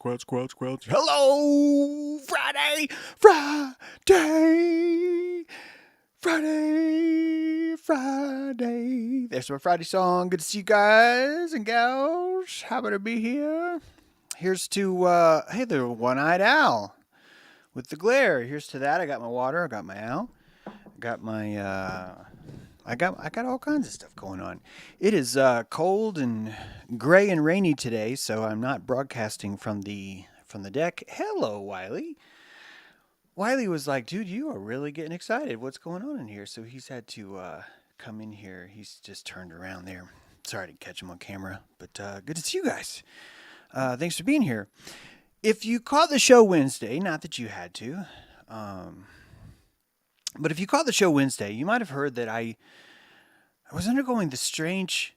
squelch. Hello, Friday. There's my Friday song. Good to see you guys and gals. Happy to be here. Here's to, hey there, one-eyed owl with the glare. Here's to that. I got my water. I got my owl. I got my, I got all kinds of stuff going on. It is cold and gray and rainy today, so I'm not broadcasting from the deck. Hello, Wiley. Wiley was like, "Dude, you are really getting excited. What's going on in here?" So he's had to come in here. He's just turned around there. Sorry I didn't catch him on camera, but good to see you guys. Thanks for being here. If you caught the show Wednesday, not that you had to, but if you caught the show Wednesday, you might have heard that I was undergoing the strange...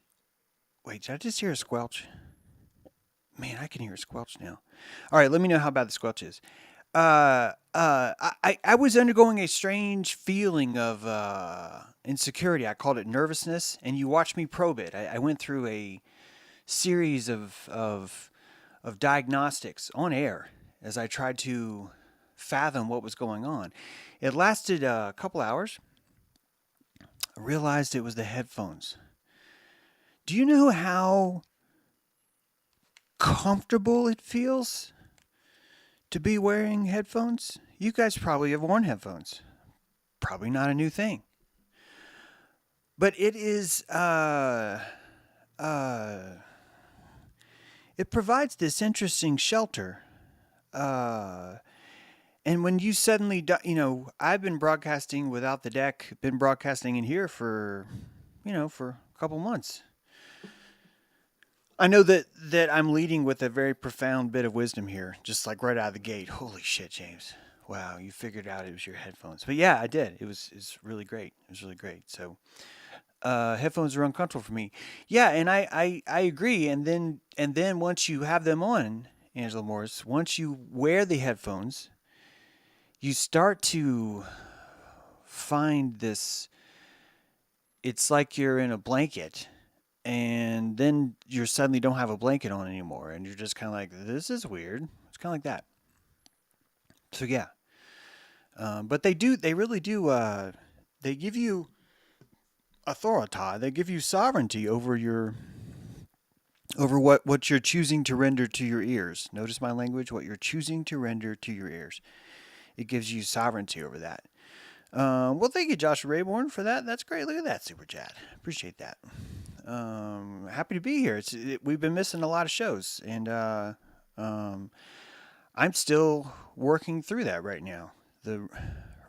Wait, did I just hear a squelch? Man, I can hear a squelch now. All right, let me know how bad the squelch is. I was undergoing a strange feeling of insecurity. I called it nervousness, and you watched me probe it. I went through a series of diagnostics on air as I tried to fathom what was going on. It lasted a couple hours. I realized it was the headphones. Do you know how comfortable it feels to be wearing headphones? You guys probably have worn headphones. Probably not a new thing. But it is, it provides this interesting shelter. And when you suddenly, I've been broadcasting without the deck, been broadcasting in here for a couple months. I know that I'm leading with a very profound bit of wisdom here, just like right out of the gate. Holy shit, James. Wow, you figured out it was your headphones. But yeah, I did. It's really great. It was really great. So headphones are uncomfortable for me. Yeah, and I agree. And then once you have them on, Angela Morris, once you wear the headphones, you start to find this, it's like you're in a blanket. And then you suddenly don't have a blanket on anymore. And you're just kind of like, this is weird. It's kind of like that. So, yeah. But they really do, they give you authority. They give you sovereignty over what you're choosing to render to your ears. Notice my language, what you're choosing to render to your ears. It gives you sovereignty over that. Well, thank you, Josh Rayborn, for that. That's great. Look at that super chat. Appreciate that. Happy to be here. We've been missing a lot of shows, and I'm still working through that right now. The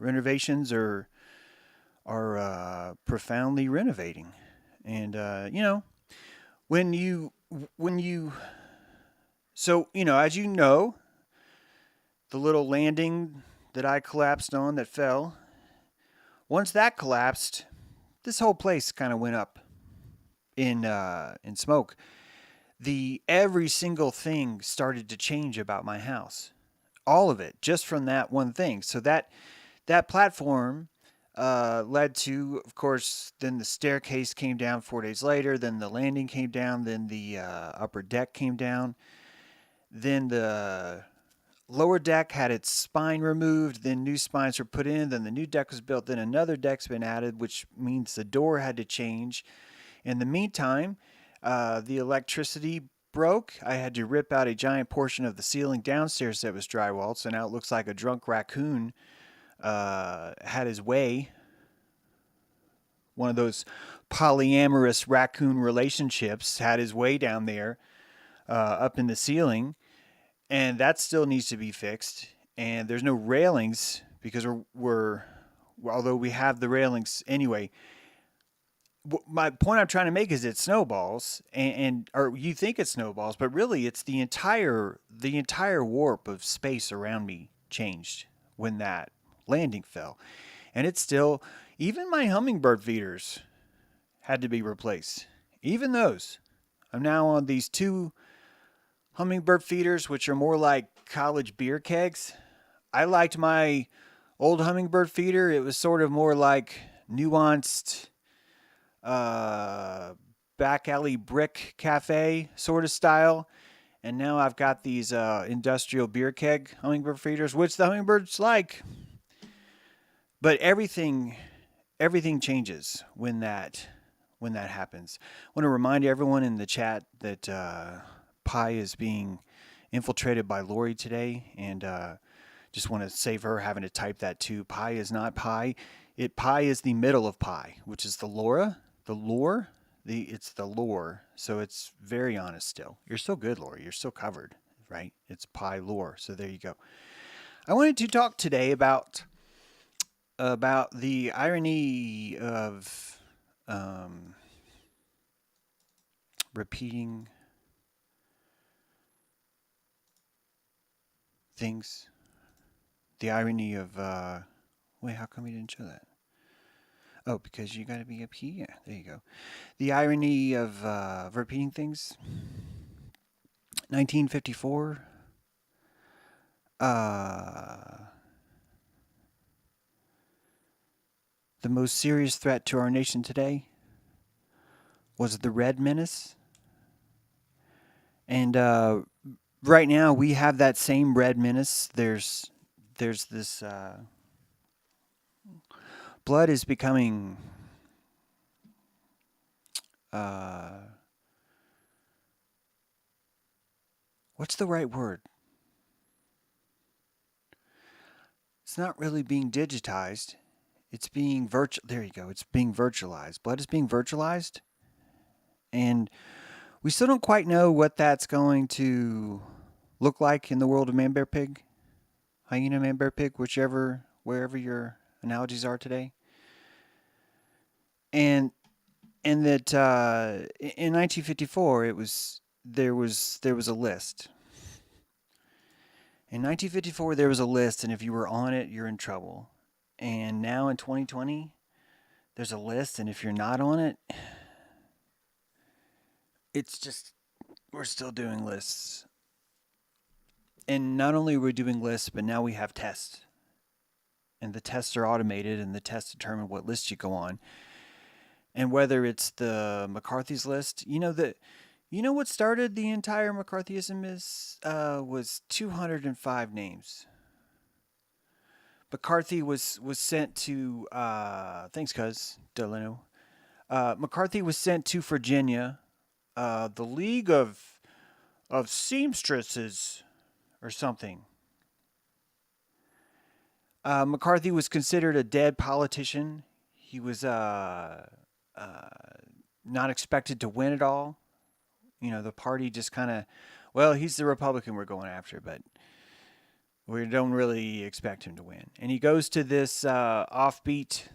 renovations are profoundly renovating, and when you as you know, the little landing that I collapsed on that fell. Once that collapsed, this whole place kind of went up in smoke. Every single thing started to change about my house. All of it, just from that one thing. So that platform led to, of course, then the staircase came down 4 days later, then the landing came down, then the upper deck came down, then the lower deck had its spine removed, then new spines were put in, then the new deck was built, then another deck's been added, which means the door had to change. In the meantime, the electricity broke. I had to rip out a giant portion of the ceiling downstairs that was drywalled, so now it looks like a drunk raccoon had his way. One of those polyamorous raccoon relationships had his way down there up in the ceiling. And that still needs to be fixed. And there's no railings because although we have the railings anyway. My point I'm trying to make is it snowballs, or you think it snowballs, but really it's the entire warp of space around me changed when that landing fell. And it's still, even my hummingbird feeders had to be replaced. Even those. I'm now on these two hummingbird feeders, which are more like college beer kegs. I liked my old hummingbird feeder. It was sort of more like nuanced back alley brick cafe sort of style. And now I've got these industrial beer keg hummingbird feeders, which the hummingbirds like. But everything changes when that happens. I want to remind everyone in the chat that Pi is being infiltrated by Lori today, and just want to save her having to type that too. Pi is not pi. Pi is the middle of pi, which is the lore. It's the lore. So it's very honest still. You're so good, Lori. You're so covered, right? It's pi lore. So there you go. I wanted to talk today about the irony of repeating things. The irony of wait, how come you didn't show that? Oh, because you got to be up here. There you go. The irony of repeating things. 1954. The most serious threat to our nation today was the Red Menace. And right now we have that same Red Menace. There's this blood is becoming what's the right word? It's not really being digitized. It's being there you go. It's being virtualized. Blood is being virtualized. And we still don't quite know what that's going to look like in the world of man, bear, pig. Hyena, man, bear, pig, wherever your analogies are today. And that in 1954 there was a list. In 1954 there was a list, and if you were on it, you're in trouble. And now in 2020, there's a list, and if you're not on it, it's just we're still doing lists. And not only are we doing lists, but now we have tests. And the tests are automated, and the tests determine what list you go on. And whether it's the McCarthy's list, you know what started the entire McCarthyism was 205 names. McCarthy was sent to thanks, cuz Delano. McCarthy was sent to Virginia, the League of Seamstresses or something. McCarthy was considered a dead politician. He was not expected to win at all. You know, the party just kind of, well, he's the Republican we're going after, but we don't really expect him to win. And he goes to this offbeat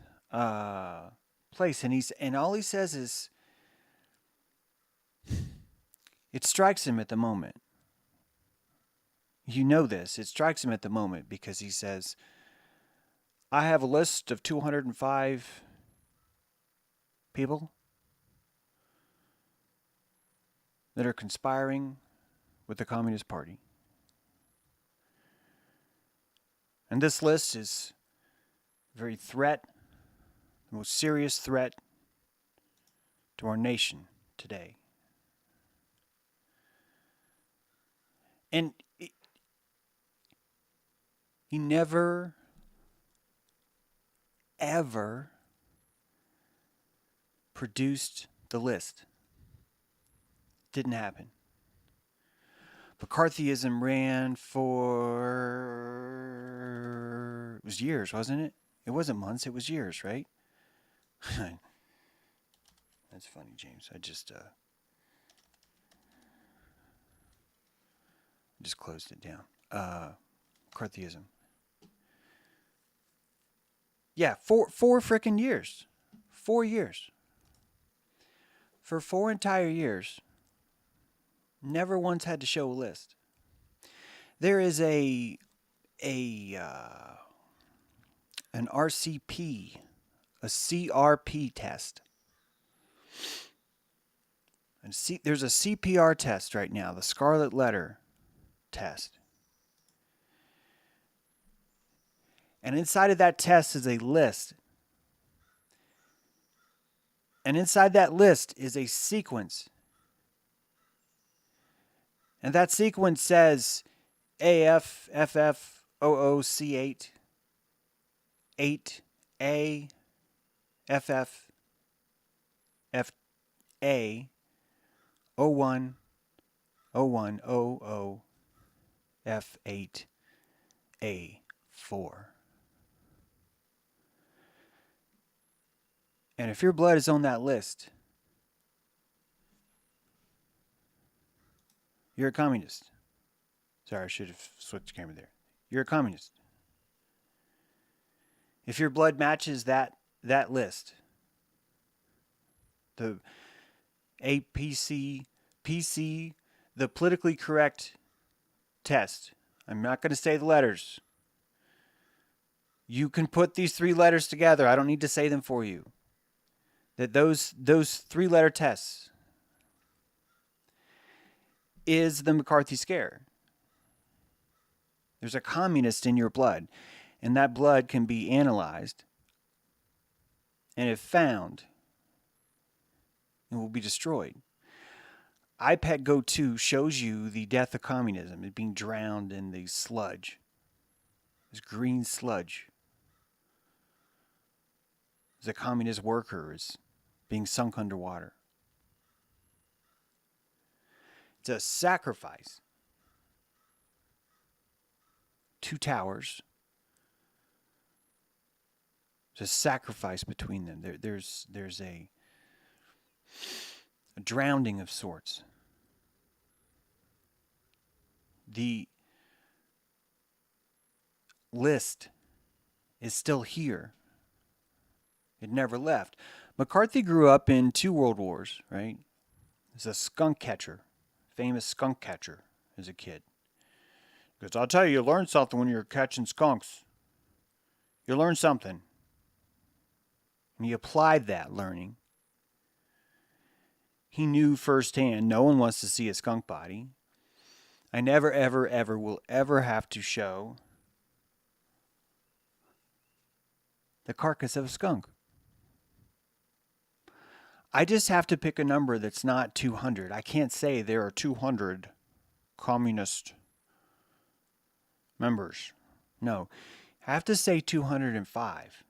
place, and all he says is, it strikes him at the moment. You know this. It strikes him at the moment because he says, I have a list of 205 people that are conspiring with the Communist Party. And this list is a very the most serious threat to our nation today. And he never, ever produced the list. Didn't happen. McCarthyism ran for... It was years, wasn't it? It wasn't months, it was years, right? That's funny, James. I just closed it down. McCarthyism. Yeah, four frickin' years. 4 years. For 4 entire years, never once had to show a list. There is an RCP, a CRP test. And there's a CPR test right now, the Scarlet Letter test. And inside of that test is a list. And inside that list is a sequence. And that sequence says AFFFOOC8, 8A, FF, FA, O1, O1, OO, F8, A4. And if your blood is on that list, you're a communist. Sorry, I should have switched the camera there. You're a communist. If your blood matches that list, the APC, PC, the politically correct test. I'm not going to say the letters. You can put these 3 letters together. I don't need to say them for you. That those 3-letter tests is the McCarthy scare. There's a communist in your blood, and that blood can be analyzed, and if found, it will be destroyed. IPEC Go 2 shows you the death of communism. It's being drowned in the sludge. This green sludge. As a communist worker is being sunk underwater. It's a sacrifice. 2 towers. There's a sacrifice between them. There's a drowning of sorts. The list is still here. It never left. McCarthy grew up in 2 world wars, right? He's a skunk catcher, famous skunk catcher as a kid. Because I'll tell you, you learn something when you're catching skunks. You learn something. And he applied that learning. He knew firsthand, no one wants to see a skunk body. I never, ever, ever will ever have to show the carcass of a skunk. I just have to pick a number that's not 200. I can't say there are 200 communist members. No, I have to say 205.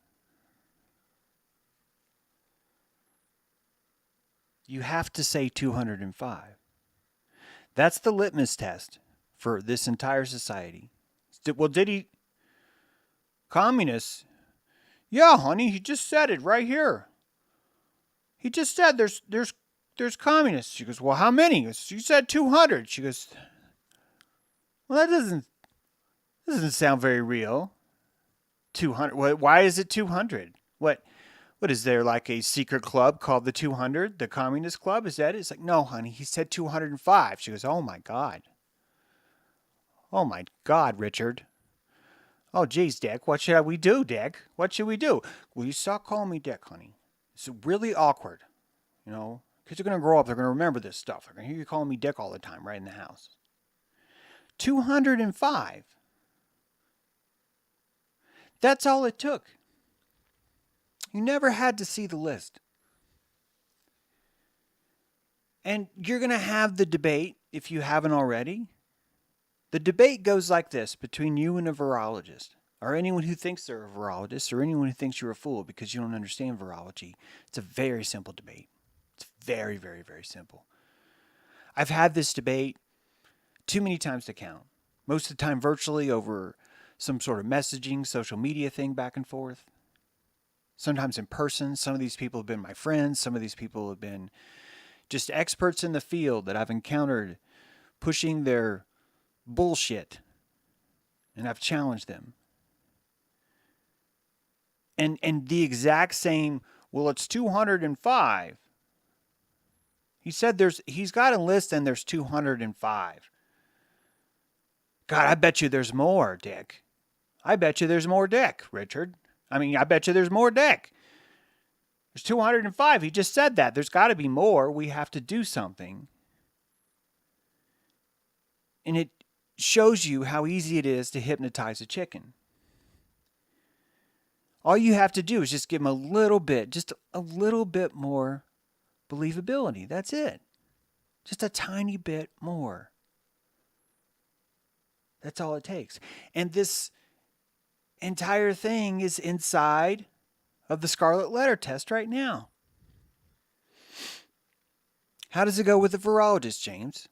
You have to say 205. That's the litmus test for this entire society. Well, did he? Communists? Yeah, honey, he just said it right here. He just said there's communists. She goes, well, how many? He goes, you said 200. She goes, well, that doesn't sound very real. 200. Why is it 200? What is there, like a secret club called the 200, the Communist Club? Is that it? It's like, no, honey, he said 205. She goes, oh my God. Oh my God, Richard. Oh, geez, Dick, what should we do, Dick? What should we do? Will you stop calling me Dick, honey? It's really awkward, you know. Kids are going to grow up, they're going to remember this stuff. They're going to hear you calling me Dick all the time right in the house. 205. That's all it took. You never had to see the list. And you're going to have the debate, if you haven't already. The debate goes like this between you and a virologist, or anyone who thinks they're a virologist, or anyone who thinks you're a fool because you don't understand virology. It's a very simple debate. It's very, very, very simple. I've had this debate too many times to count. Most of the time virtually over some sort of messaging, social media thing back and forth. Sometimes in person. Some of these people have been my friends. Some of these people have been just experts in the field that I've encountered pushing their bullshit. And I've challenged them. And the exact same, well, it's 205. He said he's got a list and there's 205. God, I bet you there's more, Dick. I bet you there's more Dick, Richard. I bet you there's more Dick. There's 205. He just said that. There's got to be more. We have to do something. And it shows you how easy it is to hypnotize a chicken. All you have to do is just give him just a little bit more believability. That's it. Just a tiny bit more. That's all it takes. And this entire thing is inside of the scarlet letter test right now. How does it go with the virologist, James?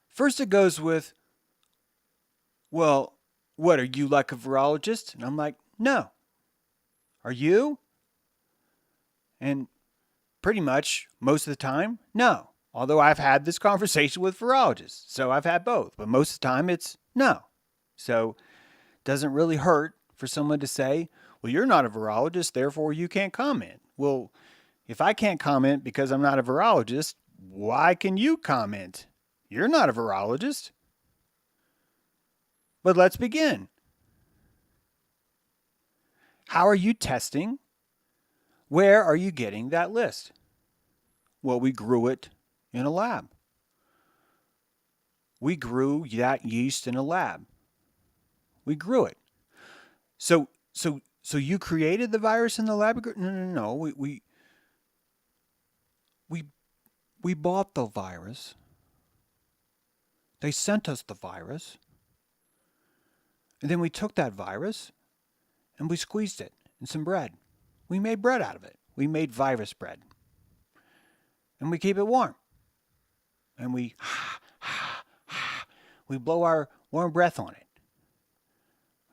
First it goes with, well, what, are you like a virologist? And I'm like, no. Are you? And pretty much most of the time, no. Although I've had this conversation with virologists, so I've had both. But most of the time it's no. So it doesn't really hurt for someone to say, well, you're not a virologist, therefore you can't comment. Well, if I can't comment because I'm not a virologist, why can you comment? You're not a virologist. But let's begin. How are you testing? Where are you getting that list? Well, we grew it in a lab. We grew that yeast in a lab. We grew it. So you created the virus in the lab? No. We bought the virus. They sent us the virus. And then we took that virus and we squeezed it in some bread. We made bread out of it. We made virus bread. And we keep it warm. And we blow our warm breath on it.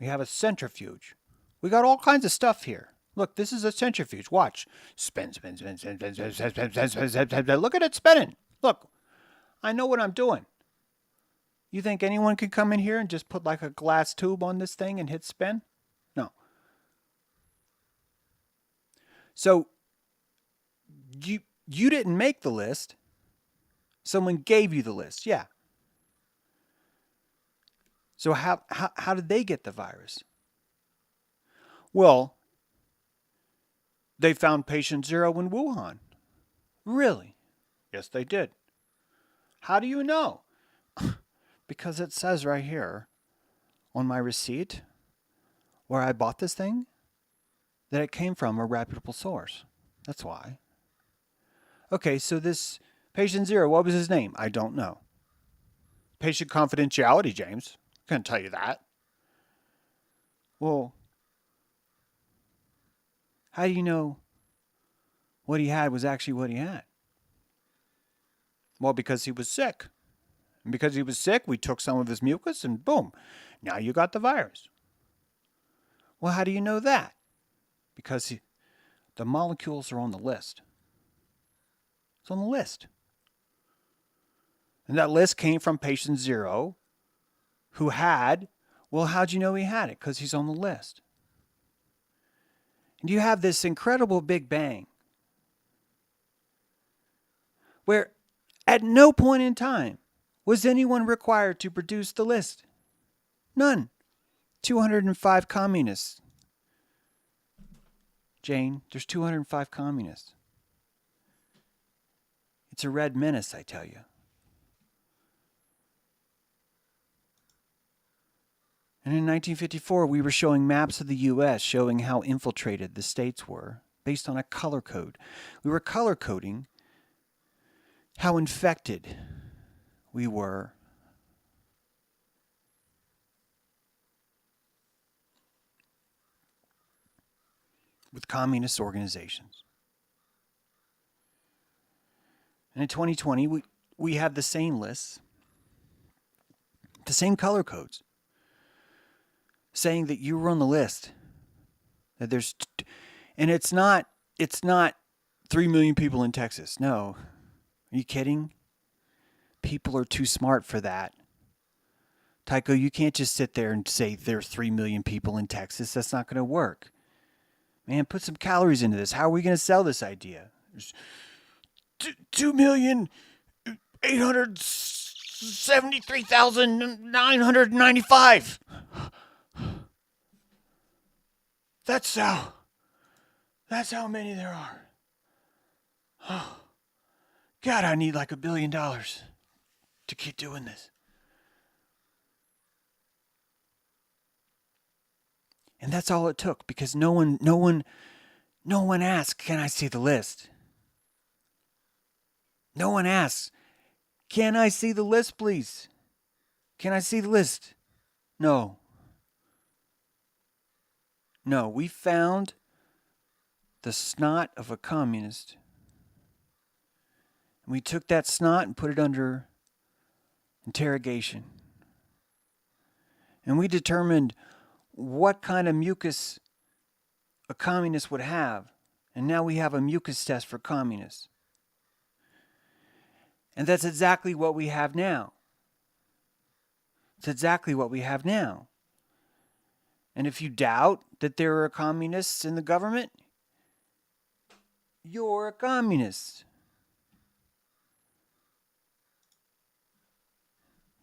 We have a centrifuge. We got all kinds of stuff here. Look, this is a centrifuge. Watch. Spin, spin, spin, spin, spin, spin, spin, spin, spin, spin, spin, spin. Look at it spinning. Look, I know what I'm doing. You think anyone could come in here and just put like a glass tube on this thing and hit spin? No. So you didn't make the list. Someone gave you the list. Yeah. So how did they get the virus? Well, they found patient 0 in Wuhan. Really? Yes, they did. How do you know? Because it says right here on my receipt where I bought this thing that it came from a reputable source. That's why. Okay, so this patient 0, what was his name? I don't know. Patient confidentiality, James. Couldn't tell you that. Well, how do you know what he had was actually what he had? Well, because he was sick. And because he was sick, we took some of his mucus and boom, now you got the virus. Well, how do you know that? Because the molecules are on the list. It's on the list. And that list came from patient 0 who had, well, how'd you know he had it? Because he's on the list. And you have this incredible Big Bang where at no point in time was anyone required to produce the list. None. 205 communists. Jane, there's 205 communists. It's a red menace, I tell you. And in 1954, we were showing maps of the U.S. showing how infiltrated the states were based on a color code. We were color coding how infected we were. With communist organizations. And in 2020, we have the same lists, the same color codes, saying that you were on the list. That there's, and it's not 3 million people in Texas. No. Are you kidding? People are too smart for that. Tycho, you can't just sit there and say there's 3 million people in Texas. That's not going to work. Man, put some calories into this. How are we going to sell this idea? There's 2,873,995. That's how many there are. Oh, God, I need like $1 billion to keep doing this. And that's all it took, because no one asked, can I see the list? No one asks, can I see the list, please? Can I see the list? No. No, we found the snot of a communist. And we took that snot and put it under interrogation. And we determined what kind of mucus a communist would have. And now we have a mucus test for communists. And that's exactly what we have now. It's exactly what we have now. And if you doubt that there are communists in the government, you're a communist.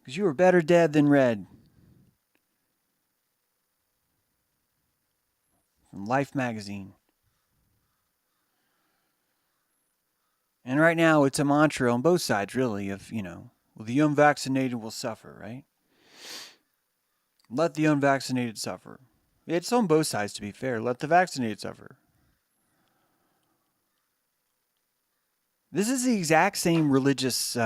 Because you are better dead than red. From Life magazine. And right now it's a mantra on both sides, really, of, well, the unvaccinated will suffer, right? Let the unvaccinated suffer. It's on both sides, to be fair. Let the vaccinated suffer. This is the exact same religious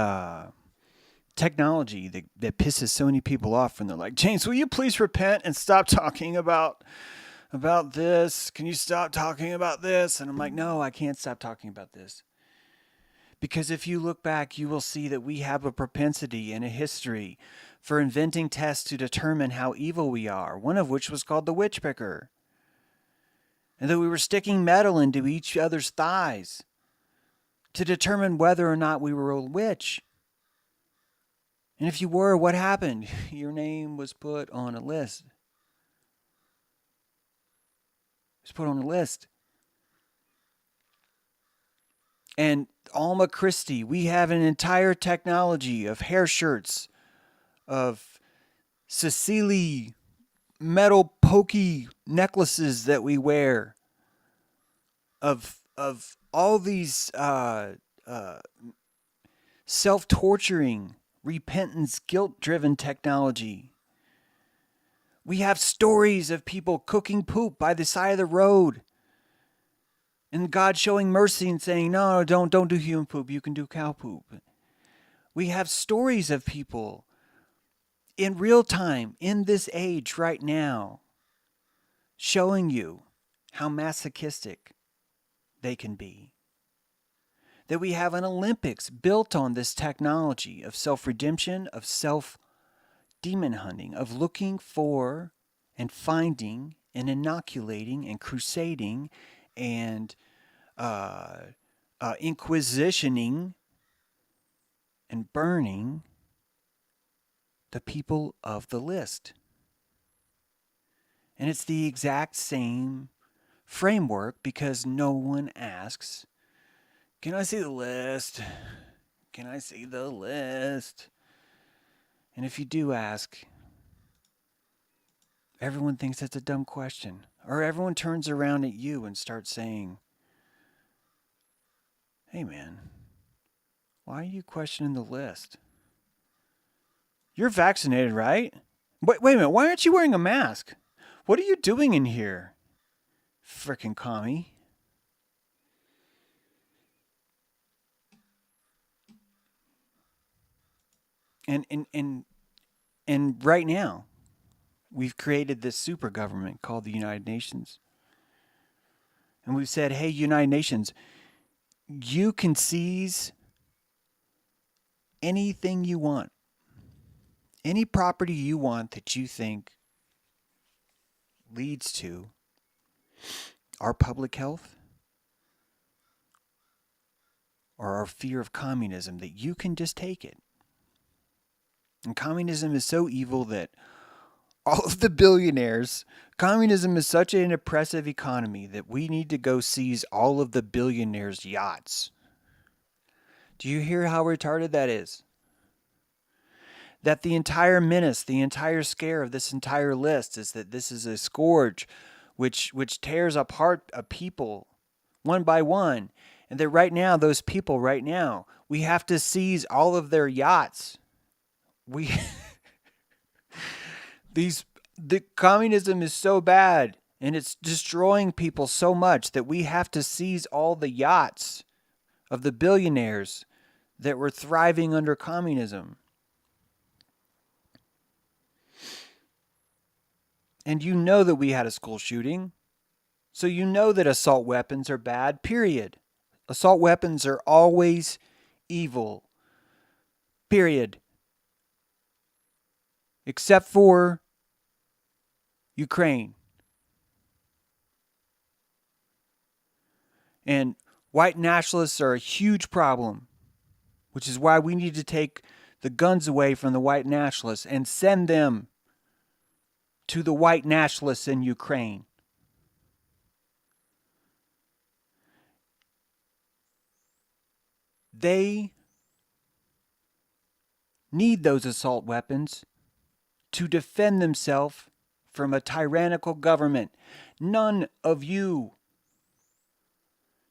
technology that pisses so many people off when they're like, James, will you please repent and stop talking about this? Can you stop talking about this? And I'm like, no, I can't stop talking about this. Because if you look back, you will see that we have a propensity and a history for inventing tests to determine how evil we are, one of which was called the witch picker. And that we were sticking metal into each other's thighs to determine whether or not we were a witch. And if you were, what happened? Your name was put on a list. It was put on a list. And Alma Christie, we have an entire technology of hair shirts, of Cecily metal pokey necklaces that we wear, of all these self-torturing, repentance, guilt-driven technology. We have stories of people cooking poop by the side of the road, and God showing mercy and saying, no, don't do human poop. You can do cow poop. We have stories of people in real time, in this age right now, showing you how masochistic they can be. That we have an Olympics built on this technology of self-redemption, of self-demon hunting, of looking for and finding and inoculating and crusading and inquisitioning and burning the people of the list. And it's the exact same framework because no one asks, can I see the list? Can I see the list? And if you do ask, everyone thinks that's a dumb question. Or everyone turns around at you and starts saying, hey man, why are you questioning the list? You're vaccinated, right? Wait a minute, why aren't you wearing a mask? What are you doing in here? Frickin' commie. And right now, we've created this super government called the United Nations. And we've said, hey, United Nations, you can seize anything you want. Any property you want that you think leads to our public health or our fear of communism, that you can just take it. And communism is so evil that all of the billionaires, communism is such an oppressive economy that we need to go seize all of the billionaires' yachts. Do you hear how retarded that is? That the entire menace, the entire scare of this entire list is that this is a scourge which tears apart a people one by one. And that right now, those people right now, we have to seize all of their yachts. The communism is so bad and it's destroying people so much that we have to seize all the yachts of the billionaires that were thriving under communism. And you know that we had a school shooting. So you know that assault weapons are bad, period. Assault weapons are always evil, period. Except for Ukraine. And white nationalists are a huge problem, which is why we need to take the guns away from the white nationalists and send them to the white nationalists in Ukraine. They need those assault weapons to defend themselves from a tyrannical government. None of you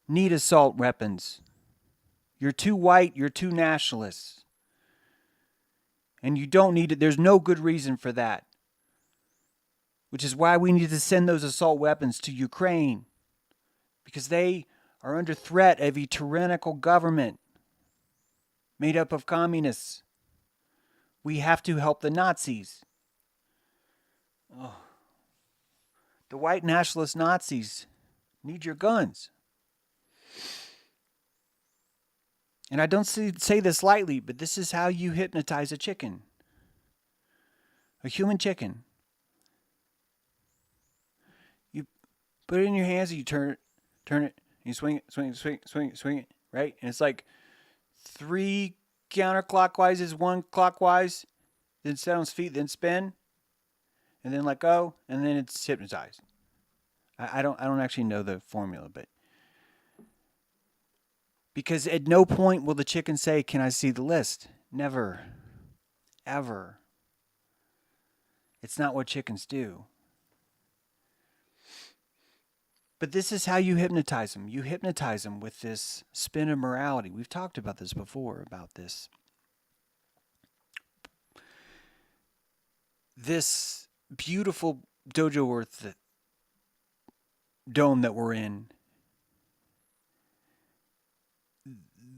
need assault weapons. You're too white, you're too nationalist. And you don't need it. There's no good reason for that. Which is why we need to send those assault weapons to Ukraine. Because they are under threat of a tyrannical government made up of communists. We have to help the Nazis. Oh. The white nationalist Nazis need your guns. And I don't say this lightly, but this is how you hypnotize a chicken. A human chicken. You put it in your hands and you turn it, and you swing it, right? And it's like 3 counterclockwise is 1 clockwise, then set on its feet, then spin, and then let go, and then it's hypnotized. I don't actually know the formula, but because at no point will the chicken say, "Can I see the list?" Never. Ever. It's not what chickens do. But this is how you hypnotize them. You hypnotize them with this spin of morality. We've talked about this before, about this. This beautiful Dojo Earth dome that we're in.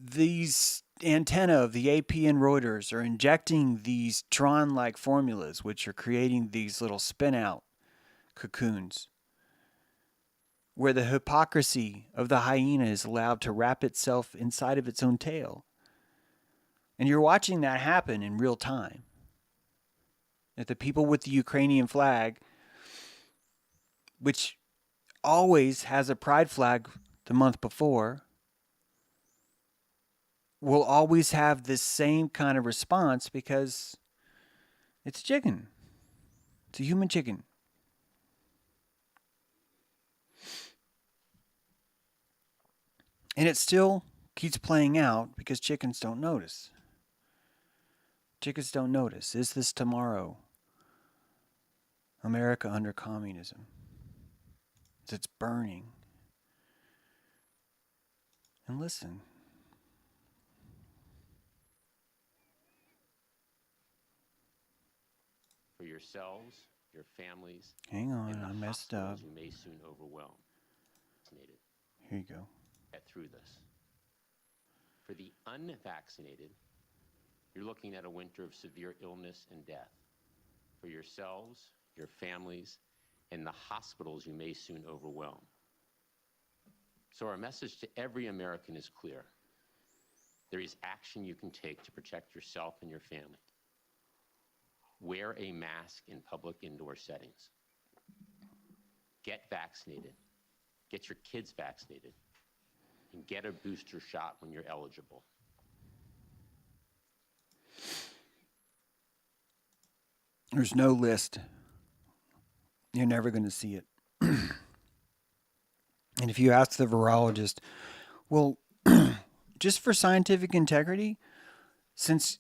These antennae of the AP and Reuters are injecting these Tron-like formulas, which are creating these little spin-out cocoons, where the hypocrisy of the hyena is allowed to wrap itself inside of its own tail. And you're watching that happen in real time. That the people with the Ukrainian flag, which always has a pride flag the month before, will always have this same kind of response because it's a chicken. It's a human chicken. And it still keeps playing out because chickens don't notice. Chickens don't notice. Is this tomorrow? America under communism. It's burning. And listen. For yourselves, your families, hang on, and the I messed up. You may soon overwhelm. Here you go. Get through this. For the unvaccinated, you're looking at a winter of severe illness and death. For yourselves, your families, and the hospitals you may soon overwhelm. So our message to every American is clear. There is action you can take to protect yourself and your family. Wear a mask in public indoor settings. Get vaccinated. Get your kids vaccinated. And get a booster shot when you're eligible. There's no list. You're never going to see it. And if you ask the virologist, well, just for scientific integrity, since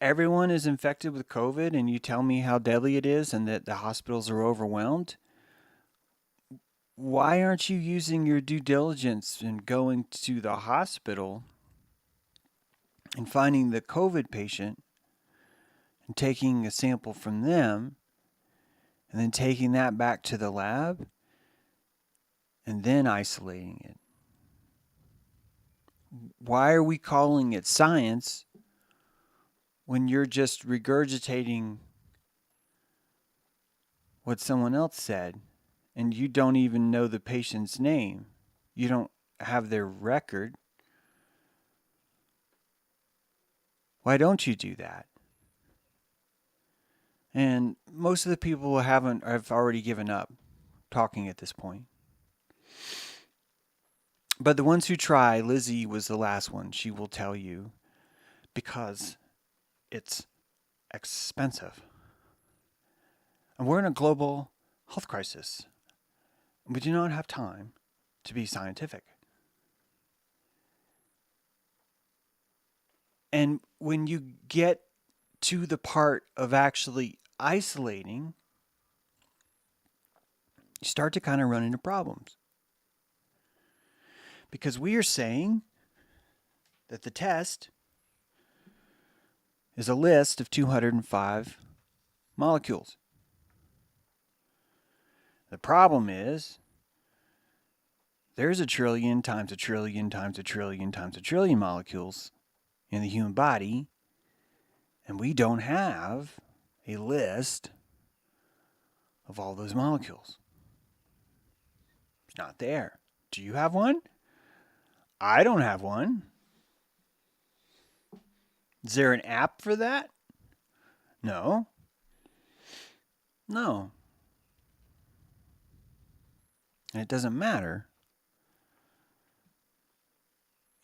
everyone is infected with COVID and you tell me how deadly it is and that the hospitals are overwhelmed, why aren't you using your due diligence and going to the hospital and finding the COVID patient and taking a sample from them and then taking that back to the lab and then isolating it? Why are we calling it science when you're just regurgitating what someone else said, and you don't even know the patient's name. You don't have their record. Why don't you do that? And most of the people have already given up talking at this point. But the ones who try, Lizzie was the last one. She will tell you because it's expensive. And we're in a global health crisis. We do not have time to be scientific. And when you get to the part of actually isolating, you start to kind of run into problems. Because we are saying that the test is a list of 205 molecules. The problem is there's a trillion times a trillion times a trillion times a trillion molecules in the human body, and we don't have a list of all those molecules. It's not there. Do you have one? I don't have one. Is there an app for that? No. No. And it doesn't matter.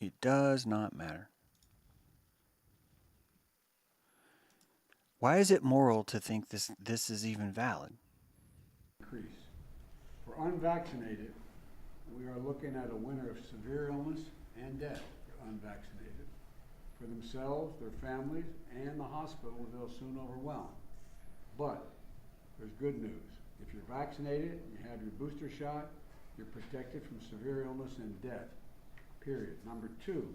It does not matter. Why is it moral to think this is even valid? Increase. For unvaccinated, we are looking at a winter of severe illness and death for unvaccinated. For themselves, their families, and the hospitals they'll soon overwhelm. But there's good news. If you're vaccinated, you have your booster shot, you're protected from severe illness and death. Period. Number 2,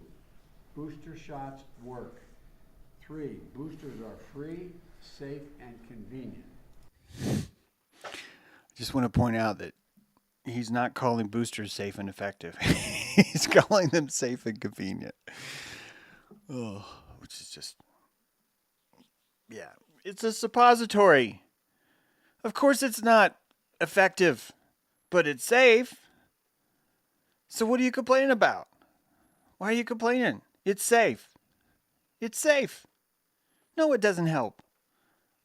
booster shots work. 3, boosters are free, safe, and convenient. I just want to point out that he's not calling boosters safe and effective. He's calling them safe and convenient. Oh, which is just, yeah, it's a suppository. Of course it's not effective, but it's safe. So what are you complaining about? Why are you complaining? It's safe. It's safe. No, it doesn't help.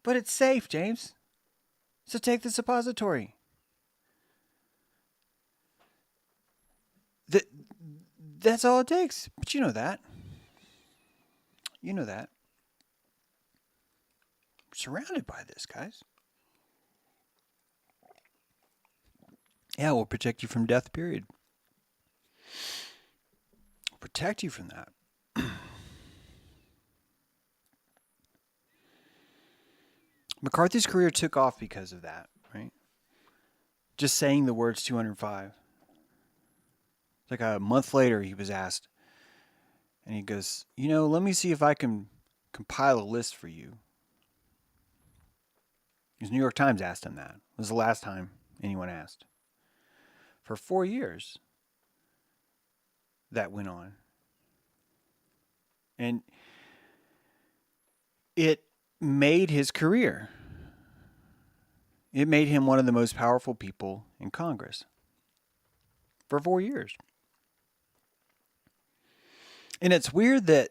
But it's safe, James. So take the suppository. That's all it takes. But you know that. You know that. We're surrounded by this, guys. Yeah, we'll protect you from death, period. Protect you from that. McCarthy's career took off because of that, right? Just saying the words 205. Like a month later, he was asked, and he goes, let me see if I can compile a list for you. Because New York Times asked him that. It was the last time anyone asked. For 4 years, that went on. And it made his career. It made him one of the most powerful people in Congress for 4 years. And it's weird that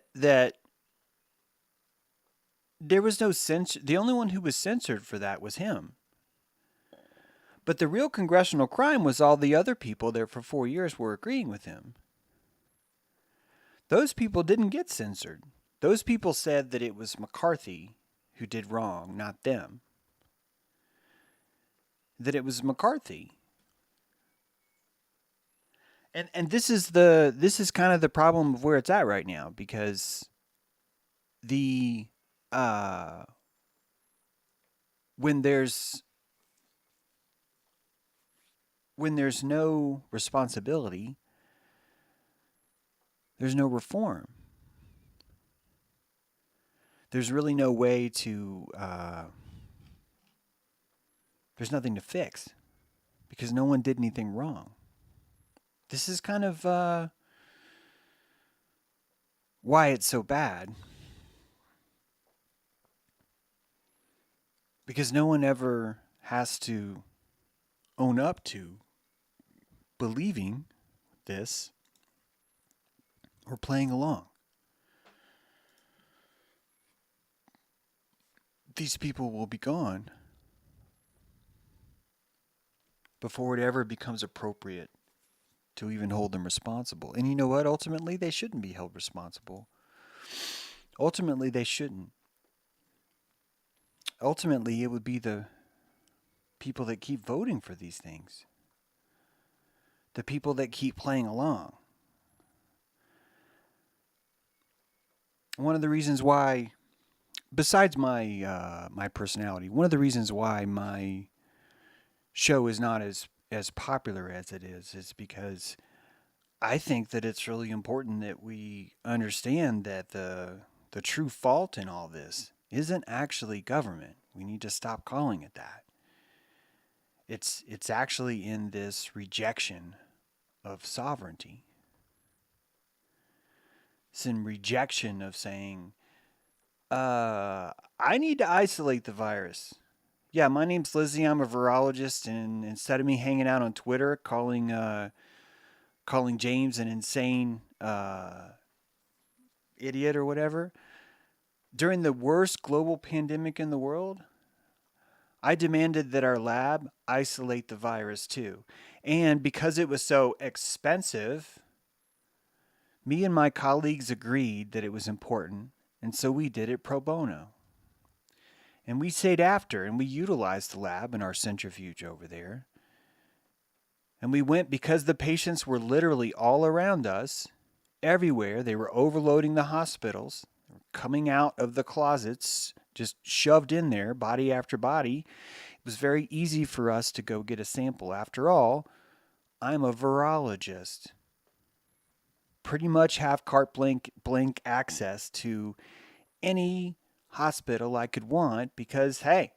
there was no censor. The only one who was censored for that was him. But the real congressional crime was all the other people there for 4 years were agreeing with him. Those people didn't get censored. Those people said that it was McCarthy who did wrong, not them. That it was McCarthy. And this is kind of the problem of where it's at right now, because when there's no responsibility, there's no reform. There's really no way to there's nothing to fix because no one did anything wrong. This is kind of why it's so bad. Because no one ever has to own up to believing this or playing along. These people will be gone before it ever becomes appropriate to even hold them responsible. And you know what? Ultimately, they shouldn't be held responsible. Ultimately, they shouldn't. Ultimately, it would be the people that keep voting for these things, the people that keep playing along. One of the reasons why, besides my personality, one of the reasons why my show is not as popular as it is because I think that it's really important that we understand that the true fault in all this isn't actually government. We need to stop calling it that. It's actually in this rejection of sovereignty. It's in rejection of saying, I need to isolate the virus. Yeah, my name's Lizzie. I'm a virologist, and instead of me hanging out on Twitter calling James an insane idiot or whatever, during the worst global pandemic in the world, I demanded that our lab isolate the virus too. And because it was so expensive, me and my colleagues agreed that it was important, and so we did it pro bono. And we stayed after, and we utilized the lab and our centrifuge over there. And we went because the patients were literally all around us, everywhere. They were overloading the hospitals, coming out of the closets, just shoved in there, body after body. It was very easy for us to go get a sample. After all, I'm a virologist. Pretty much have carte blanche access to any hospital I could want because, hey,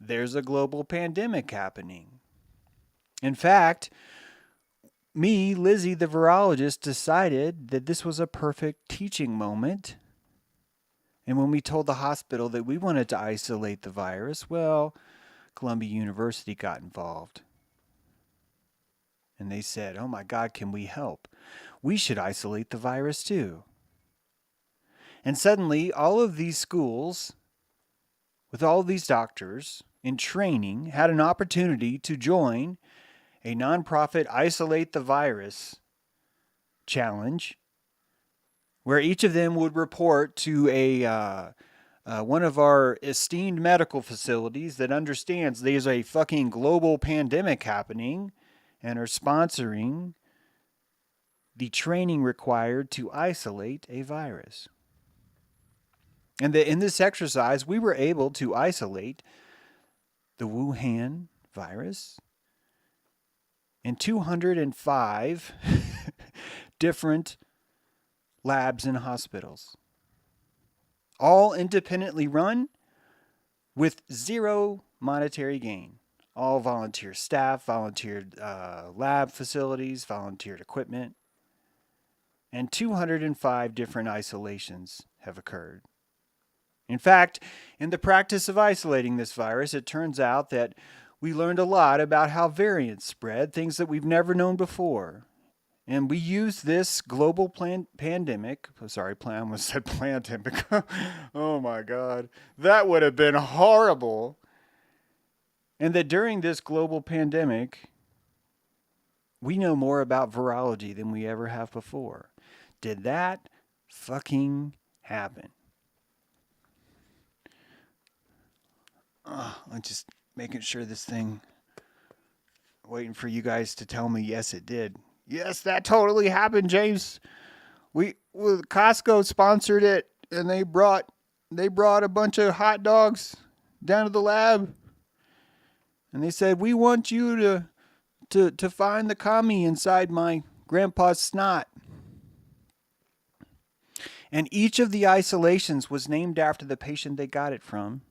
there's a global pandemic happening. In fact, me, Lizzie, the virologist, decided that this was a perfect teaching moment. And when we told the hospital that we wanted to isolate the virus, well, Columbia University got involved. And they said, oh my God, can we help? We should isolate the virus too. And suddenly, all of these schools, with all of these doctors in training, had an opportunity to join a nonprofit Isolate the Virus challenge, where each of them would report to one of our esteemed medical facilities that understands there's a fucking global pandemic happening and are sponsoring the training required to isolate a virus. And in this exercise, we were able to isolate the Wuhan virus in 205 different labs and hospitals, all independently run with zero monetary gain. All volunteer staff, volunteered lab facilities, volunteered equipment, and 205 different isolations have occurred. In fact, in the practice of isolating this virus, it turns out that we learned a lot about how variants spread, things that we've never known before. And we used this global pandemic. Sorry, I almost said pandemic. Oh my God. That would have been horrible. And that during this global pandemic, we know more about virology than we ever have before. Did that fucking happen? I'm just making sure this thing, waiting for you guys to tell me, yes, it did. Yes, that totally happened, James. Costco sponsored it, and they brought a bunch of hot dogs down to the lab, and they said, we want you to find the commie inside my grandpa's snot. And each of the isolations was named after the patient they got it from.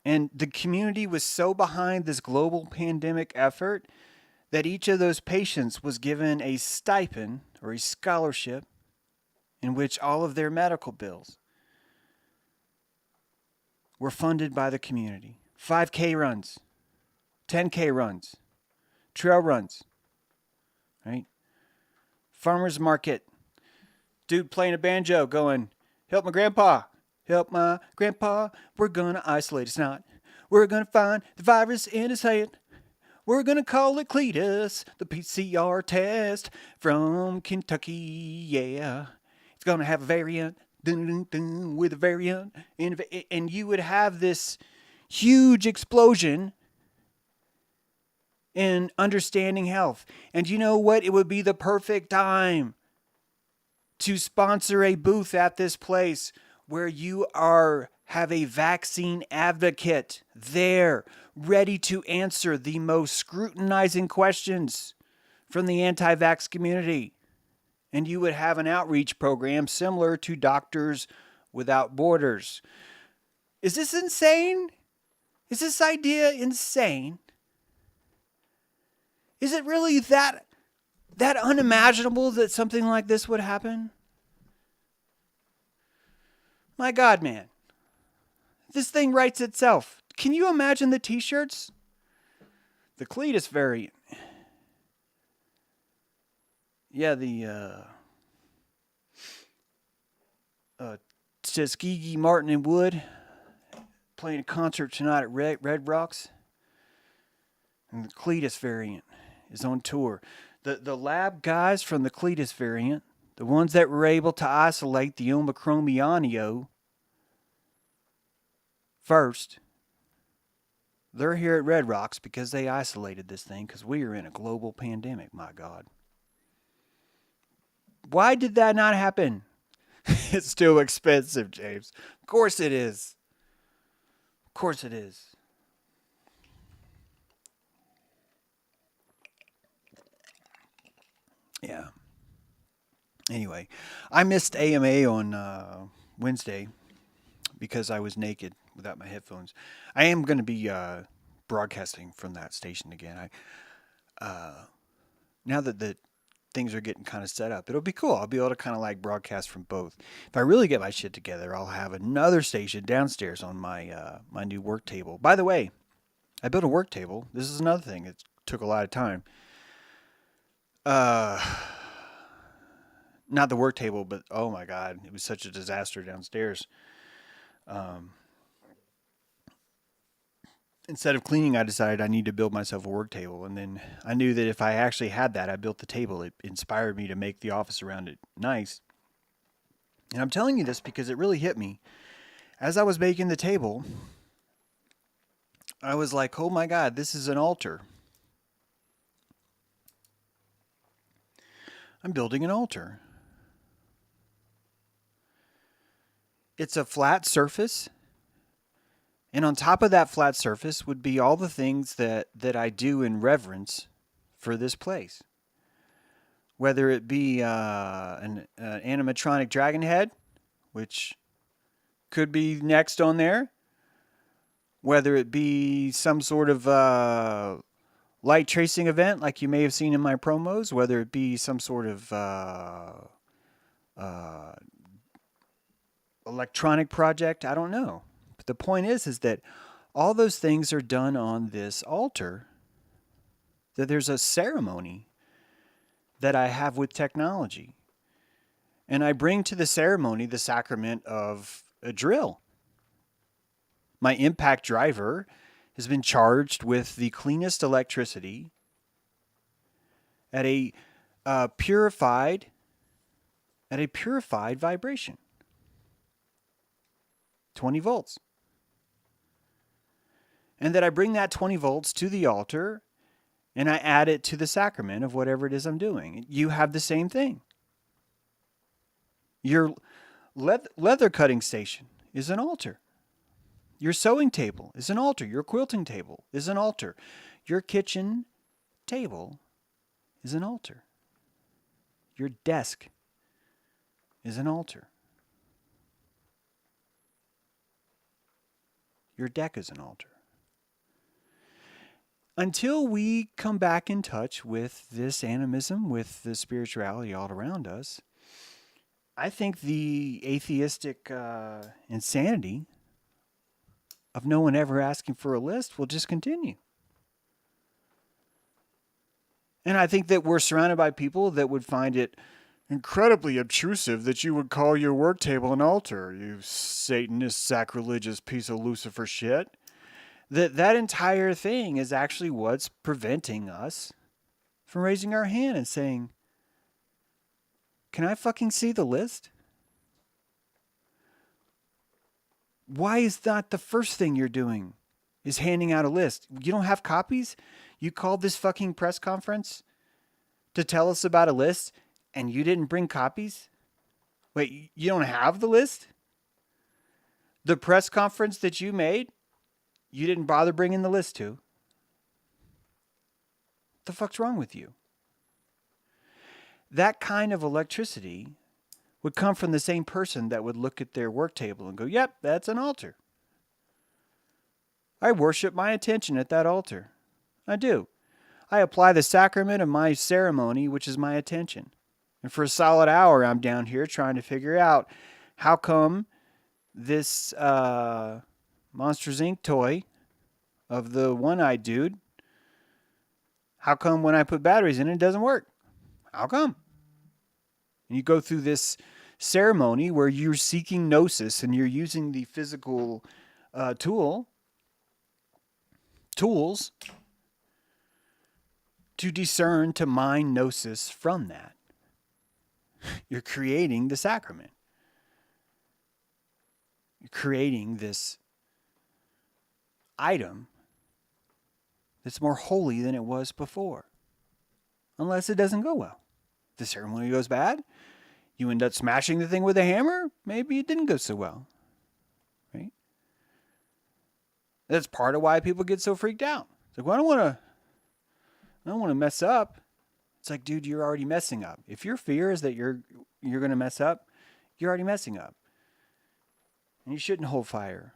And the community was so behind this global pandemic effort that each of those patients was given a stipend or a scholarship in which all of their medical bills were funded by the community. 5K runs, 10K runs, trail runs, right? Farmer's market, dude playing a banjo going, help my grandpa, we're gonna isolate his snot. We're gonna find the virus in his head. We're gonna call it Cletus, the PCR test from Kentucky, yeah. It's gonna have a variant, with a variant, and you would have this huge explosion in understanding health. And you know what? It would be the perfect time to sponsor a booth at this place where you have a vaccine advocate there ready to answer the most scrutinizing questions from the anti-vax community. And you would have an outreach program similar to Doctors Without Borders. Is this insane? Is this idea insane? Is it really that unimaginable that something like this would happen? My God, man. This thing writes itself. Can you imagine the t-shirts? The Cletus variant. Yeah, the Tuskegee, Martin, and Wood playing a concert tonight at Red Rocks. And the Cletus variant is on tour. The lab guys from the Cletus variant, the ones that were able to isolate the Omicron first, they're here at Red Rocks because they isolated this thing because we are in a global pandemic, my God. Why did that not happen? It's too expensive, James. Of course it is. Of course it is. Yeah. Anyway, I missed AMA on Wednesday because I was naked without my headphones. I am going to be broadcasting from that station again. Now that the things are getting kind of set up, it'll be cool. I'll be able to kind of like broadcast from both. If I really get my shit together, I'll have another station downstairs on my my new work table. By the way, I built a work table. This is another thing. It took a lot of time. Not the work table, but oh my God, it was such a disaster downstairs. Instead of cleaning, I decided I need to build myself a work table. And then I knew that if I actually had that, I built the table. It inspired me to make the office around it nice. And I'm telling you this because it really hit me. As I was making the table, I was like, oh my God, this is an altar. I'm building an altar. It's a flat surface. And on top of that flat surface would be all the things that I do in reverence for this place. Whether it be an animatronic dragon head, which could be next on there. Whether it be some sort of light tracing event like you may have seen in my promos. Whether it be some sort of electronic project, I don't know. But the point is that all those things are done on this altar, that there's a ceremony that I have with technology. And I bring to the ceremony the sacrament of a drill. My impact driver has been charged with the cleanest electricity at a purified vibration. 20 volts. And that I bring that 20 volts to the altar and I add it to the sacrament of whatever it is I'm doing. You have the same thing. Your leather cutting station is an altar. Your sewing table is an altar. Your quilting table is an altar. Your kitchen table is an altar. Your desk is an altar. Your deck is an altar. Until we come back in touch with this animism, with the spirituality all around us, I think the atheistic insanity of no one ever asking for a list will just continue. And I think that we're surrounded by people that would find it incredibly obtrusive that you would call your work table an altar, you Satanist, sacrilegious piece of Lucifer shit. That entire thing is actually what's preventing us from raising our hand and saying, can I fucking see the list? Why is that the first thing you're doing is handing out a list? You don't have copies? You called this fucking press conference to tell us about a list and you didn't bring copies? Wait, you don't have the list? The press conference that you made, you didn't bother bringing the list to? What the fuck's wrong with you? That kind of electricity would come from the same person that would look at their work table and go, yep, that's an altar. I worship my attention at that altar. I do. I apply the sacrament of my ceremony, which is my attention. And for a solid hour, I'm down here trying to figure out how come this Monsters Inc. toy of the one-eyed dude, how come when I put batteries in it, it doesn't work? How come? And you go through this ceremony where you're seeking gnosis and you're using the physical tools to discern, to mine gnosis from that. You're creating the sacrament. You're creating this item that's more holy than it was before. Unless it doesn't go well. If the ceremony goes bad, you end up smashing the thing with a hammer, maybe it didn't go so well. Right? That's part of why people get so freaked out. It's like, well, I don't want to mess up. It's like, dude, you're already messing up. If your fear is that you're going to mess up, you're already messing up. And you shouldn't hold fire.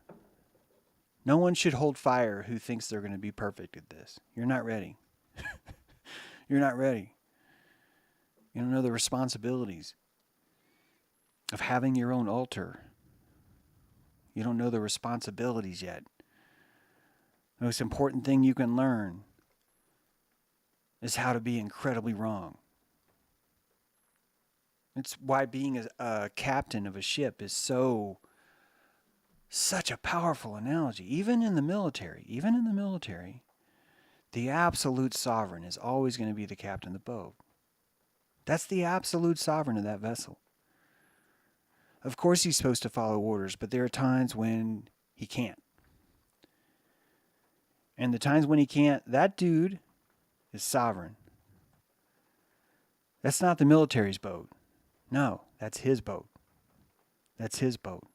No one should hold fire who thinks they're going to be perfect at this. You're not ready. You're not ready. You don't know the responsibilities of having your own altar. You don't know the responsibilities yet. The most important thing you can learn is how to be incredibly wrong. It's why being a captain of a ship is such a powerful analogy. Even in the military, the absolute sovereign is always going to be the captain of the boat. That's the absolute sovereign of that vessel. Of course he's supposed to follow orders, but there are times when he can't. And the times when he can't, that dude is sovereign. That's not the military's boat. No, that's his boat. That's his boat.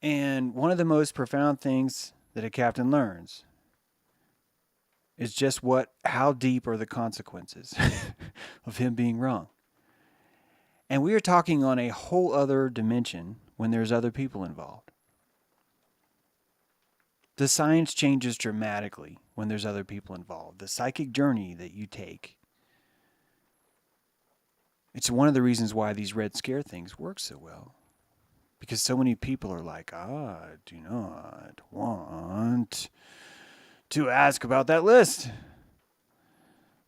And one of the most profound things that a captain learns is just how deep are the consequences of him being wrong. And we are talking on a whole other dimension when there's other people involved. The science changes dramatically when there's other people involved. The psychic journey that you take. It's one of the reasons why these Red Scare things work so well. Because so many people are like, I do not want to ask about that list.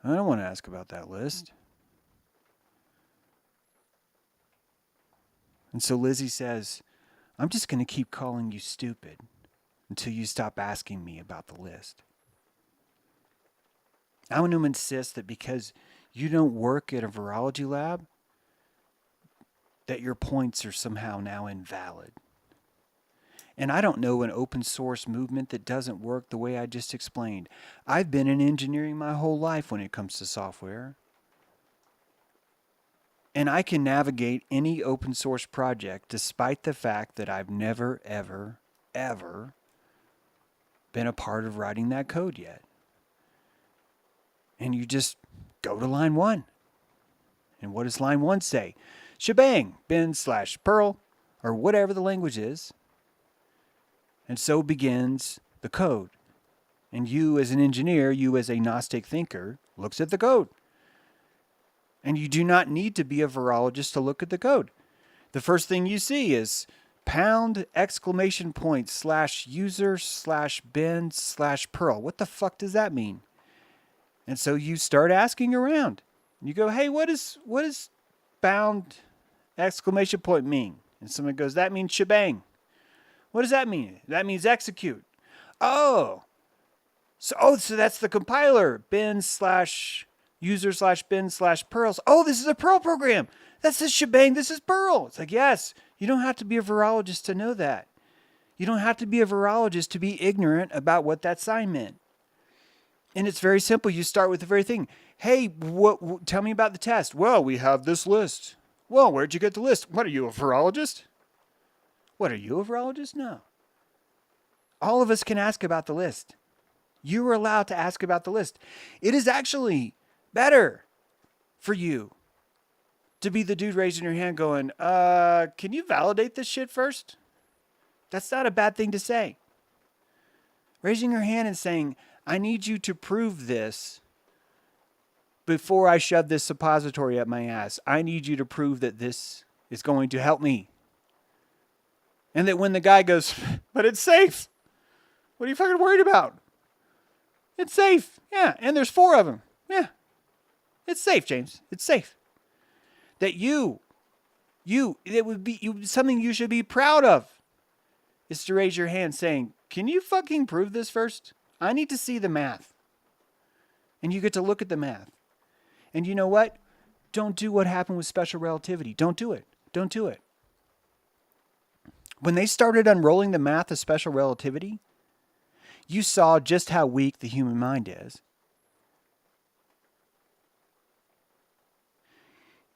I don't want to ask about that list. And so Lizzie says, I'm just going to keep calling you stupid until you stop asking me about the list. I want to insist that because you don't work at a virology lab, that your points are somehow now invalid. And I don't know an open source movement that doesn't work the way I just explained. I've been in engineering my whole life when it comes to software. And I can navigate any open source project despite the fact that I've never, ever, ever been a part of writing that code yet. And you just go to line 1. And what does line 1 say? Shebang, bin/Perl, or whatever the language is. And so begins the code. And you as an engineer, you as a Gnostic thinker, looks at the code. And you do not need to be a virologist to look at the code. The first thing you see is pound exclamation point slash user slash bin slash Pearl. What the fuck does that mean? And so you start asking around. You go, hey, what is bound exclamation point mean? And someone goes, that means shebang. What does that mean? That means execute. Oh, so that's the compiler. Bin slash user slash bin slash Pearls. Oh, this is a Perl program. That's the shebang. This is Perl. It's like, yes, you don't have to be a virologist to know that. You don't have to be a virologist to be ignorant about what that sign meant. And it's very simple. You start with the very thing. Hey, tell me about the test. Well, we have this list. Well, where'd you get the list? What, are you a virologist? What, are you a virologist? No. All of us can ask about the list. You are allowed to ask about the list. It is actually better for you to be the dude raising your hand going, can you validate this shit first? That's not a bad thing to say. Raising your hand and saying, I need you to prove this before I shove this suppository up my ass. I need you to prove that this is going to help me. And that when the guy goes, but it's safe. What are you fucking worried about? It's safe. Yeah. And there's 4 of them. Yeah. It's safe, James. It's safe. That it would be something you should be proud of is to raise your hand saying, can you fucking prove this first? I need to see the math. And you get to look at the math. And you know what? Don't do what happened with special relativity. Don't do it. Don't do it. When they started unrolling the math of special relativity, you saw just how weak the human mind is.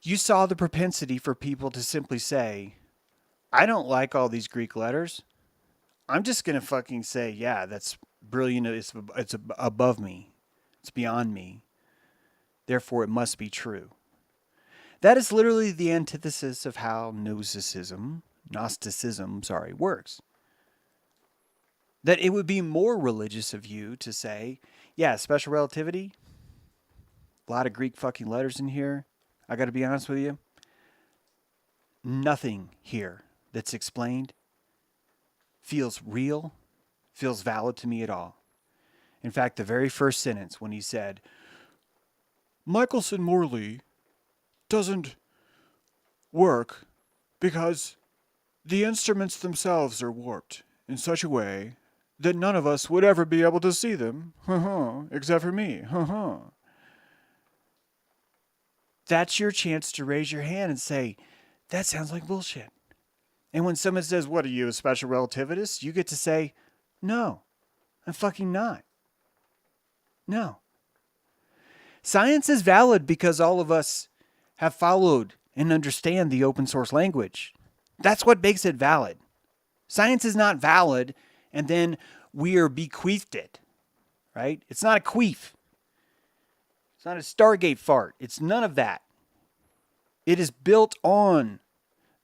You saw the propensity for people to simply say, I don't like all these Greek letters. I'm just going to fucking say, yeah, that's brilliant. It's above me. It's beyond me. Therefore, it must be true. That is literally the antithesis of how Gnosticism works. That it would be more religious of you to say, yeah, special relativity, a lot of Greek fucking letters in here. I got to be honest with you. Nothing here that's explained feels real, feels valid to me at all. In fact, the very first sentence when he said, Michelson-Morley doesn't work because the instruments themselves are warped in such a way that none of us would ever be able to see them, except for me. That's your chance to raise your hand and say, that sounds like bullshit. And when someone says, what are you, a special relativist? You get to say, no, I'm fucking not. No. Science is valid because all of us have followed and understand the open source language. That's what makes it valid. Science is not valid and then we are bequeathed it, right? It's not a queef. It's not a Stargate fart. It's none of that. It is built on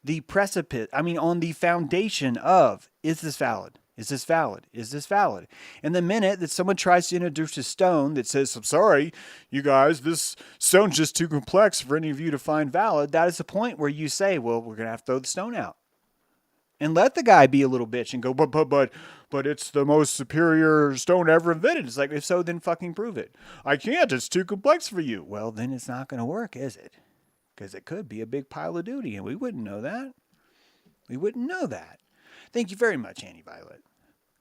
the precipice, on the foundation of, is this valid? Is this valid? Is this valid? And the minute that someone tries to introduce a stone that says, I'm sorry, you guys, this stone's just too complex for any of you to find valid, that is the point where you say, well, we're going to have to throw the stone out. And let the guy be a little bitch and go, but it's the most superior stone ever invented. It's like, if so, then fucking prove it. I can't, it's too complex for you. Well, then it's not going to work, is it? Because it could be a big pile of duty, and we wouldn't know that. We wouldn't know that. Thank you very much, Annie Violet.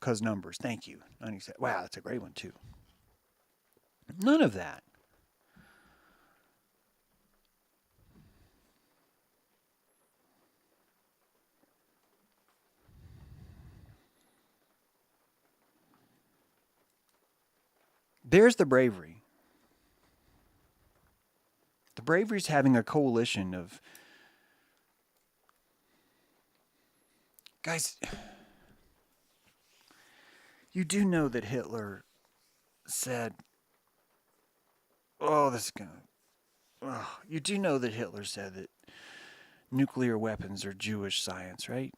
Cause numbers, thank you. Wow, that's a great one, too. None of that. There's the bravery. The bravery is having a coalition of guys. You do know that Hitler said, you do know that Hitler said that nuclear weapons are Jewish science, right?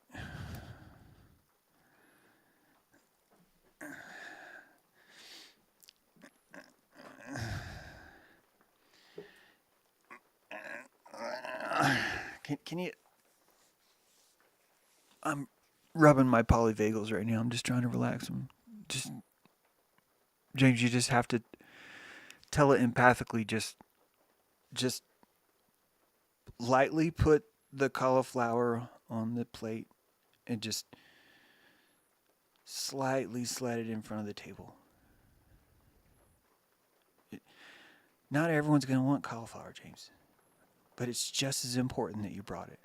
Can you? I'm rubbing my polyvagals right now. I'm just trying to relax them. Just James, you just have to tell it empathically. Just lightly put the cauliflower on the plate and just slightly slide it in front of the table. Not everyone's going to want cauliflower, James. But it's just as important that you brought it.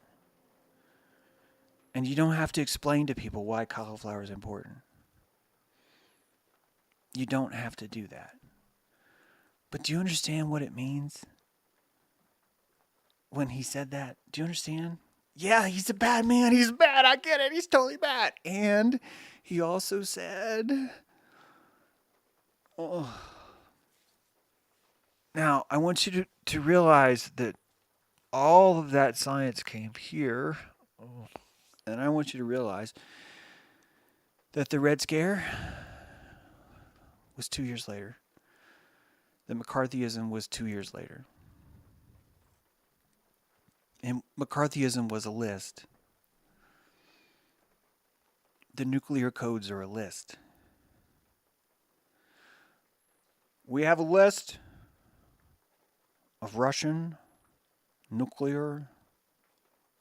And you don't have to explain to people why cauliflower is important. You don't have to do that. But do you understand what it means? When he said that, do you understand? Yeah, he's a bad man. He's bad. I get it. He's totally bad. And he also said, oh. Now, I want you to realize that all of that science came here. Oh. And I want you to realize that the Red Scare was 2 years later. That McCarthyism was 2 years later. And McCarthyism was a list. The nuclear codes are a list. We have a list of Russian nuclear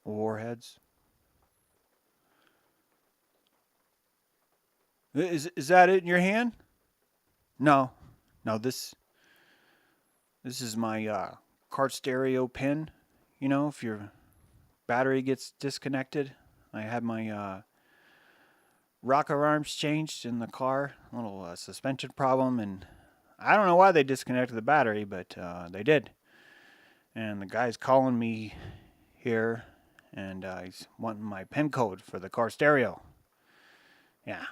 warheads. Is that it in your hand? No, this is my car stereo pin. You know, if your battery gets disconnected, I had my rocker arms changed in the car. A little suspension problem, and I don't know why they disconnected the battery, but they did. And the guy's calling me here, and he's wanting my pin code for the car stereo. Yeah.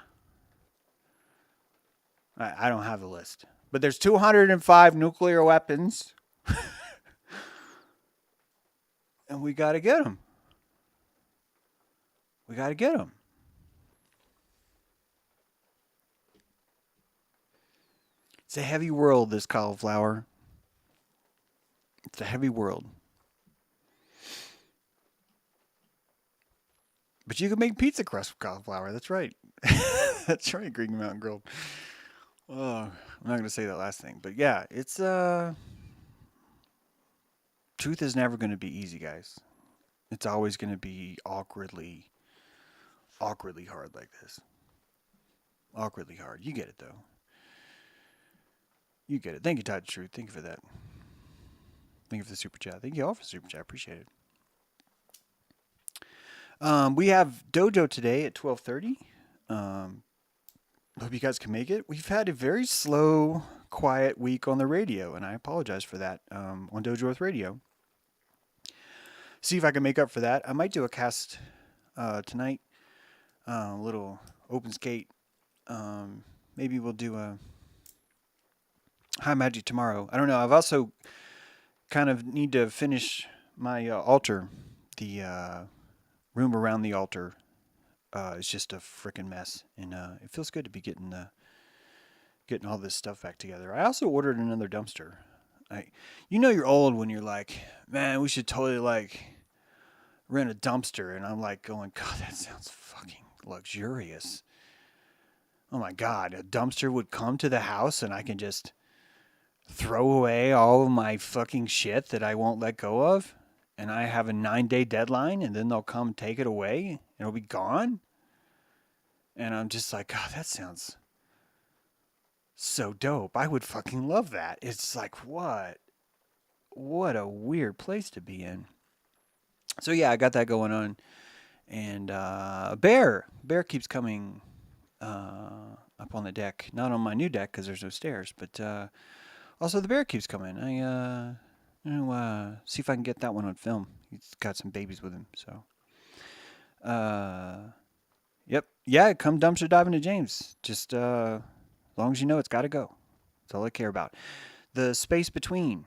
I don't have the list. But there's 205 nuclear weapons. And we got to get them. We got to get them. It's a heavy world, this cauliflower. It's a heavy world. But you can make pizza crust with cauliflower. That's right. That's right, Green Mountain Grilled. Oh, I'm not going to say that last thing. But yeah, it's truth is never going to be easy, guys. It's always going to be awkwardly hard like this. Awkwardly hard. You get it, though. You get it. Thank you, Todd Truth. Thank you for that. Thank you for the super chat. Thank you all for the super chat. Appreciate it. We have Dojo today at 12:30. Hope you guys can make it. We've had a very slow, quiet week on the radio, and I apologize for that on Dojo Earth Radio. See if I can make up for that. I might do a cast tonight, a little open skate. Maybe we'll do a High Magic tomorrow. I don't know. I've also kind of need to finish my altar. The room around the altar is just a freaking mess, and it feels good to be getting all this stuff back together. I also ordered another dumpster. You're old when you're like, man, we should totally rent a dumpster, and I'm like going, God, that sounds fucking luxurious. Oh my God, a dumpster would come to the house, and I can just throw away all of my fucking shit that I won't let go of, and I have a 9-day deadline, and then they'll come take it away, and it'll be gone. And I'm just like, God, that sounds so dope. I would fucking love that. It's like, what a weird place to be in. So yeah, I got that going on. And Bear keeps coming up on the deck. Not on my new deck because there's no stairs, but also the bear keeps coming. I see if I can get that one on film. He's got some babies with him, so. Yep. Yeah, come dumpster diving to James. Just as long as you know it's got to go. That's all I care about. The space between.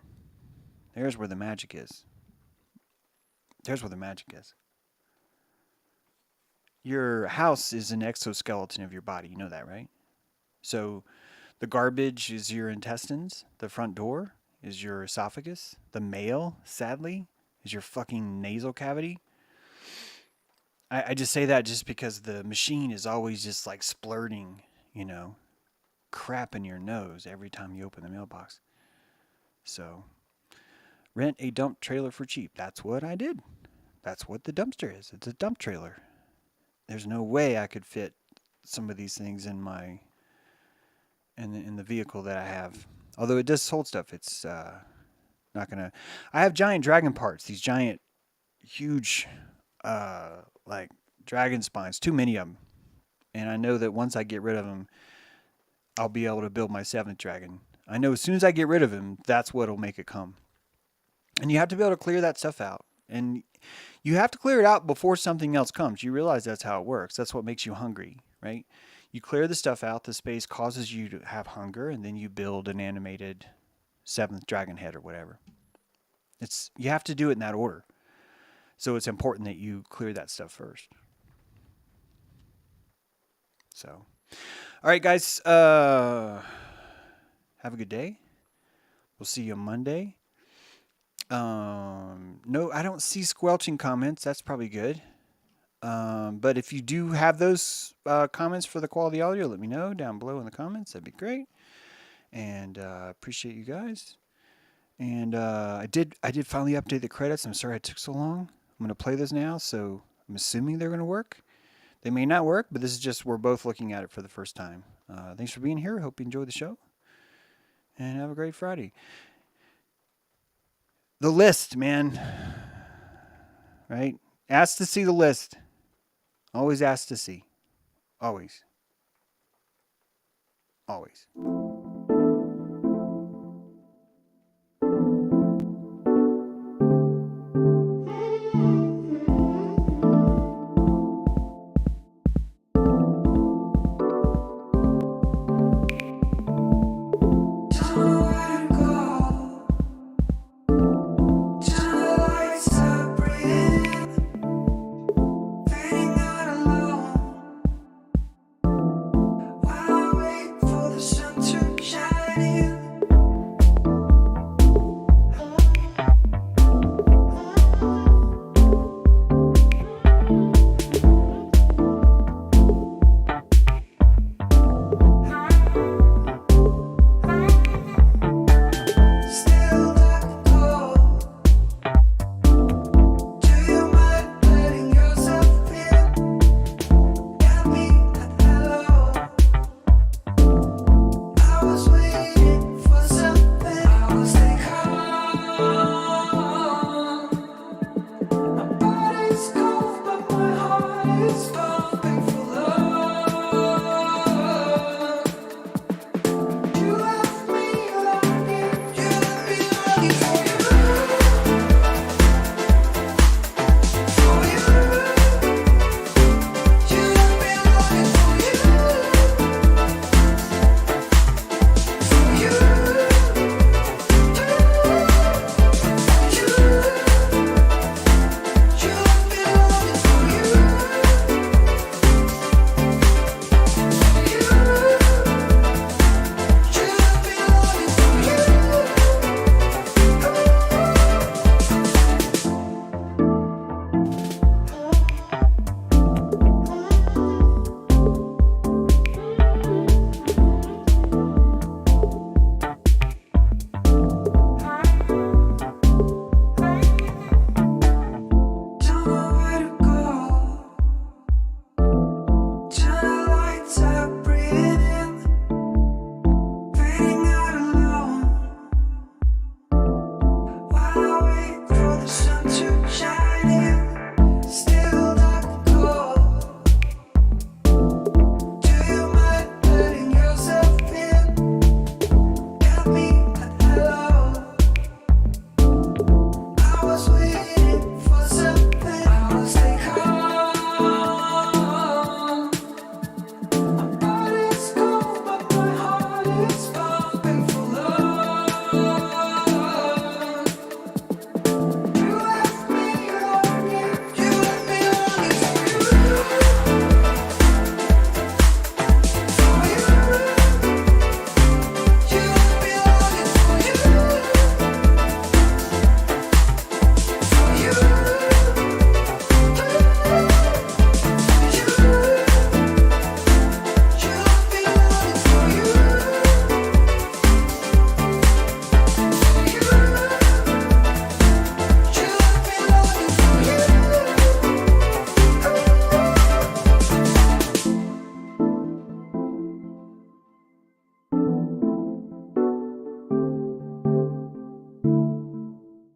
There's where the magic is. Your house is an exoskeleton of your body. You know that, right? So the garbage is your intestines. The front door is your esophagus. The mail, sadly, is your fucking nasal cavity. I just say that just because the machine is always just like splurting, crap in your nose every time you open the mailbox. So, rent a dump trailer for cheap. That's what I did. That's what the dumpster is. It's a dump trailer. There's no way I could fit some of these things in the vehicle that I have. Although it does hold stuff. It's not gonna. I have giant dragon parts. These giant, huge, like dragon spines. Too many of them. And I know that once I get rid of them, I'll be able to build my 7th dragon. I know as soon as I get rid of him, that's what'll make it come. And you have to be able to clear that stuff out. And you have to clear it out before something else comes. You realize that's how it works. That's what makes you hungry, right? You clear the stuff out, the space causes you to have hunger, and then you build an animated 7th dragon head or whatever. You have to do it in that order. So it's important that you clear that stuff first. So, all right, guys. Have a good day. We'll see you Monday. No, I don't see squelching comments. That's probably good. But if you do have those comments for the quality audio, let me know down below in the comments. That'd be great. And appreciate you guys. And I did finally update the credits. I'm sorry it took so long. I'm going to play this now, so I'm assuming they're going to work. They may not work, but this is just we're both looking at it for the first time. Thanks for being here. Hope you enjoyed the show. And have a great Friday. The list, man. Right? Ask to see the list. Always ask to see. Always. Always.